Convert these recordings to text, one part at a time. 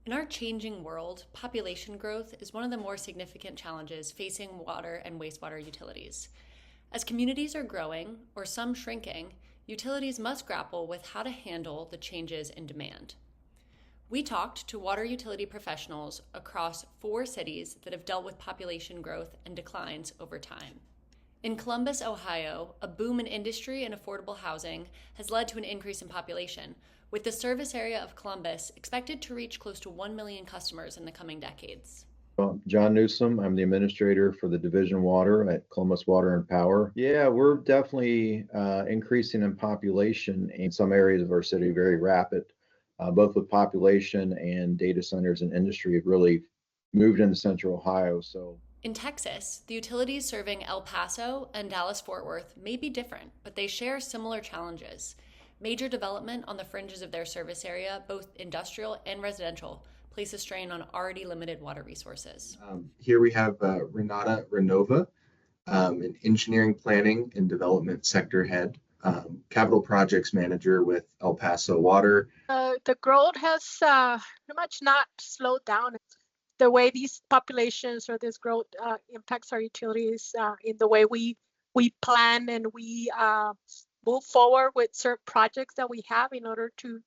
In our changing world, population growth is one of the more significant challenges facing water and wastewater utilities. As communities are growing, or some shrinking, utilities must grapple with how to handle the changes in demand. We talked to water utility professionals across 4 cities that have dealt with population growth and declines over time. In Columbus, Ohio, a boom in industry and affordable housing has led to an increase in population, with the service area of Columbus expected to reach close to 1 million customers in the coming decades. John Newsom. I'm the administrator for the Division of Water at Columbus Water and Power. Yeah, we're definitely increasing in population in some areas of our city, very rapid, both with population and data centers and industry have really moved into Central Ohio. So in Texas, the utilities serving El Paso and Dallas-Fort Worth may be different, but they share similar challenges. Major development on the fringes of their service area, both industrial and residential, place a strain on already limited water resources. Here we have Renata Renova, an engineering planning and development sector head, capital projects manager with El Paso Water. The growth has pretty much not slowed down. The way these populations or this growth impacts our utilities in the way we plan and we move forward with certain projects that we have in order to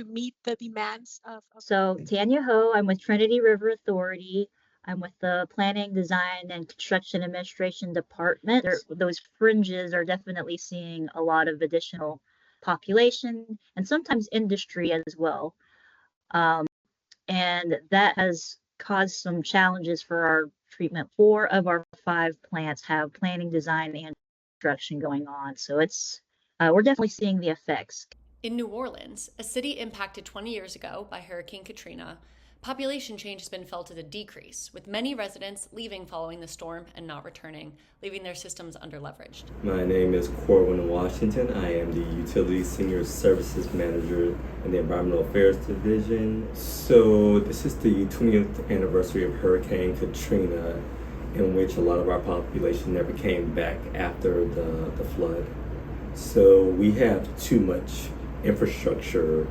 meet the demands of. So Tanya Ho, I'm with Trinity River Authority. I'm with the Planning, Design, and Construction Administration Department. Those fringes are definitely seeing a lot of additional population and sometimes industry as well. And that has caused some challenges for our treatment. 4 of our 5 plants have planning, design, and construction going on. So it's we're definitely seeing the effects. In New Orleans, a city impacted 20 years ago by Hurricane Katrina, population change has been felt as a decrease, with many residents leaving following the storm and not returning, leaving their systems underleveraged. My name is Corwin Washington. I am the Utility Senior Services Manager in the Environmental Affairs Division. So this is the 20th anniversary of Hurricane Katrina, in which a lot of our population never came back after the flood. So we have too much infrastructure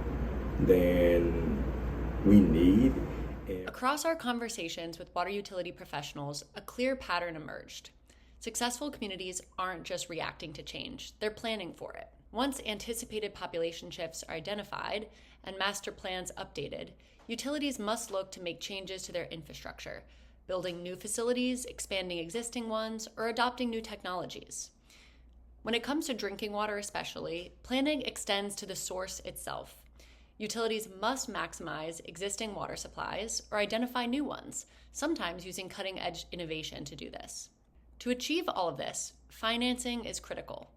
than we need. Across our conversations with water utility professionals, a clear pattern emerged. Successful communities aren't just reacting to change, they're planning for it. Once anticipated population shifts are identified and master plans updated, utilities must look to make changes to their infrastructure, building new facilities, expanding existing ones, or adopting new technologies. When it comes to drinking water especially, planning extends to the source itself. Utilities must maximize existing water supplies or identify new ones, sometimes using cutting-edge innovation to do this. To achieve all of this, financing is critical.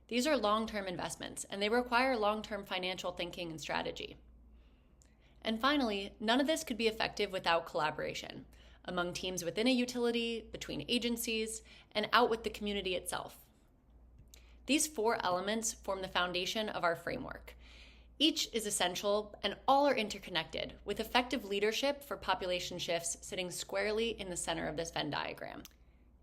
These are long-term investments, and they require long-term financial thinking and strategy. And finally, none of this could be effective without collaboration among teams within a utility, between agencies, and out with the community itself. These 4 elements form the foundation of our framework. Each is essential and all are interconnected, with effective leadership for population shifts sitting squarely in the center of this Venn diagram.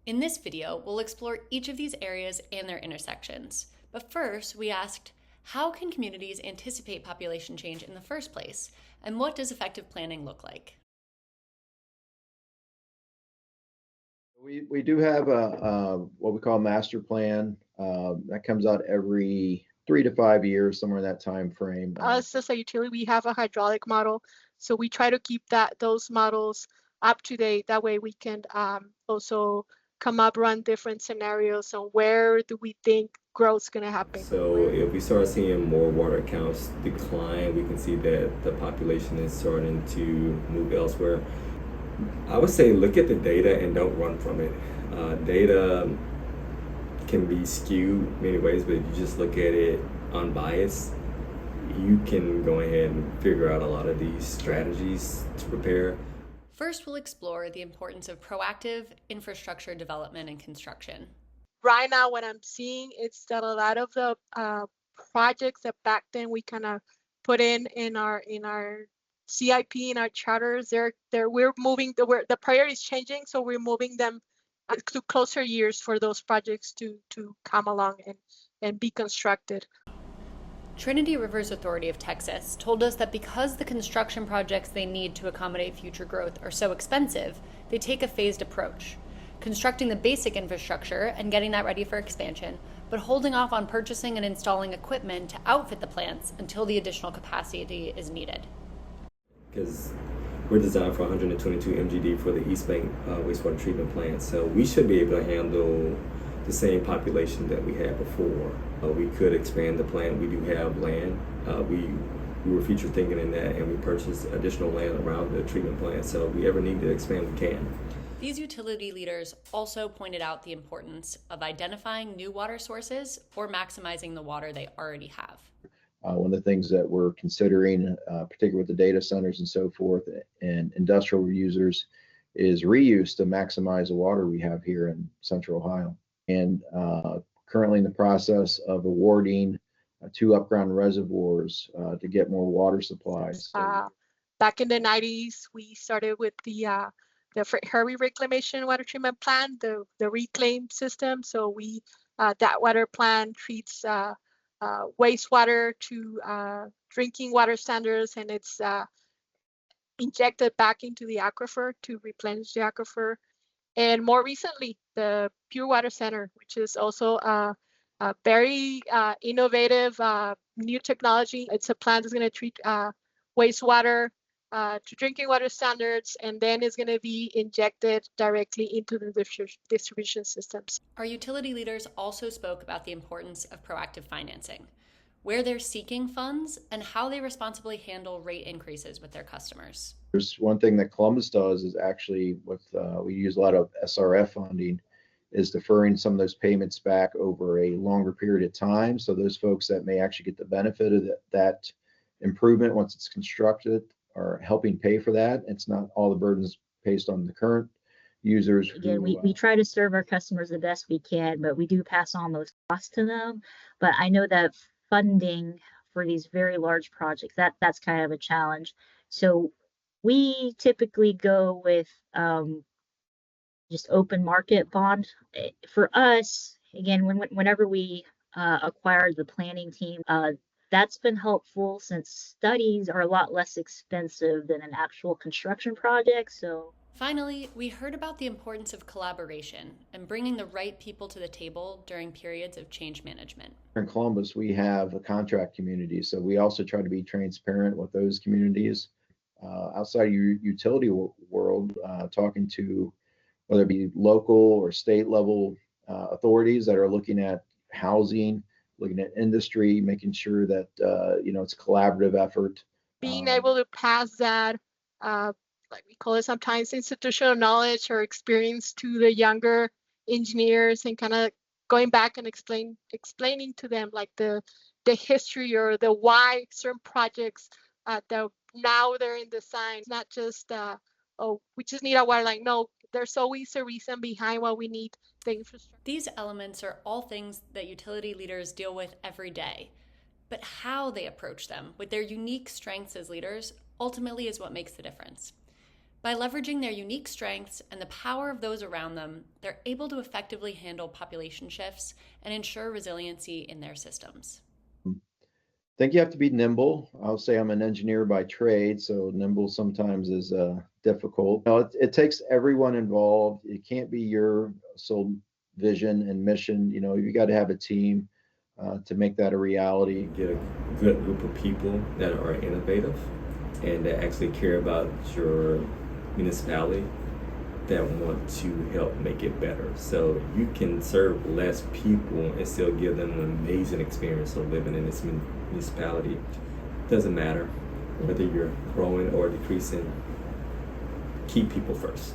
In this video, we'll explore each of these areas and their intersections. But first, we asked, how can communities anticipate population change in the first place? And what does effective planning look like? we do have a what we call a master plan that comes out every 3 to 5 years, somewhere in that time frame. Us as a utility, we have a hydraulic model, so we try to keep those models up to date. That way we can also run different scenarios on where do we think growth is going to happen. So if we start seeing more water accounts decline, we can see that the population is starting to move elsewhere. I would say look at the data and don't run from it. Data can be skewed many ways, but if you just look at it unbiased, you can go ahead and figure out a lot of these strategies to prepare. First, we'll explore the importance of proactive infrastructure development and construction. Right now, what I'm seeing is that a lot of the projects that back then we kind of put in our CIP, in our charters, we're moving, the priority is changing, so we're moving them to closer years for those projects to come along and be constructed. Trinity Rivers Authority of Texas told us that because the construction projects they need to accommodate future growth are so expensive, they take a phased approach, constructing the basic infrastructure and getting that ready for expansion, but holding off on purchasing and installing equipment to outfit the plants until the additional capacity is needed. Because we're designed for 122 MGD for the East Bank wastewater treatment plant, so we should be able to handle the same population that we had before. We could expand the plant. We do have land. We were future thinking in that, and we purchased additional land around the treatment plant. So if we ever need to expand, we can. These utility leaders also pointed out the importance of identifying new water sources or maximizing the water they already have. One of the things that we're considering, particularly with the data centers and so forth, and industrial users, is reuse to maximize the water we have here in Central Ohio. And currently in the process of awarding 2 up-ground reservoirs to get more water supplies. Back in the 90s, we started with the Harvey Reclamation water treatment plant, the reclaim system. So that water plant treats wastewater to drinking water standards, and it's injected back into the aquifer to replenish the aquifer. And more recently, the Pure Water Center, which is also a very innovative new technology. It's a plant that's going to treat wastewater to drinking water standards, and then it's going to be injected directly into the distribution systems. Our utility leaders also spoke about the importance of proactive financing, where they're seeking funds, and how they responsibly handle rate increases with their customers. There's one thing that Columbus does is actually we use a lot of SRF funding, is deferring some of those payments back over a longer period of time. So those folks that may actually get the benefit of that improvement once it's constructed are helping pay for that. It's not all the burdens based on the current users. Again, we try to serve our customers the best we can, but we do pass on those costs to them. But I know that funding for these very large projects, that's kind of a challenge. So we typically go with just open market bond. For us, again, whenever we acquired the planning team, that's been helpful since studies are a lot less expensive than an actual construction project. So finally, we heard about the importance of collaboration and bringing the right people to the table during periods of change management. In Columbus, we have a contract community, so we also try to be transparent with those communities. Outside of your utility world, talking to whether it be local or state level authorities that are looking at housing, looking at industry, making sure that it's a collaborative effort. Being able to pass that, like we call it sometimes, institutional knowledge or experience to the younger engineers, and kind of going back and explaining to them like the history or the why certain projects that now they're in design. It's not just we just need a water line. No, there's always a reason behind why we need the infrastructure. These elements are all things that utility leaders deal with every day, but how they approach them with their unique strengths as leaders ultimately is what makes the difference. By leveraging their unique strengths and the power of those around them, they're able to effectively handle population shifts and ensure resiliency in their systems. I think you have to be nimble. I'll say I'm an engineer by trade, so nimble sometimes is difficult. It takes everyone involved. It can't be your sole vision and mission. You got to have a team to make that a reality. Get a good group of people that are innovative and that actually care about your municipality, that want to help make it better. So you can serve less people and still give them an amazing experience of living in this municipality. Doesn't matter whether you're growing or decreasing, keep people first.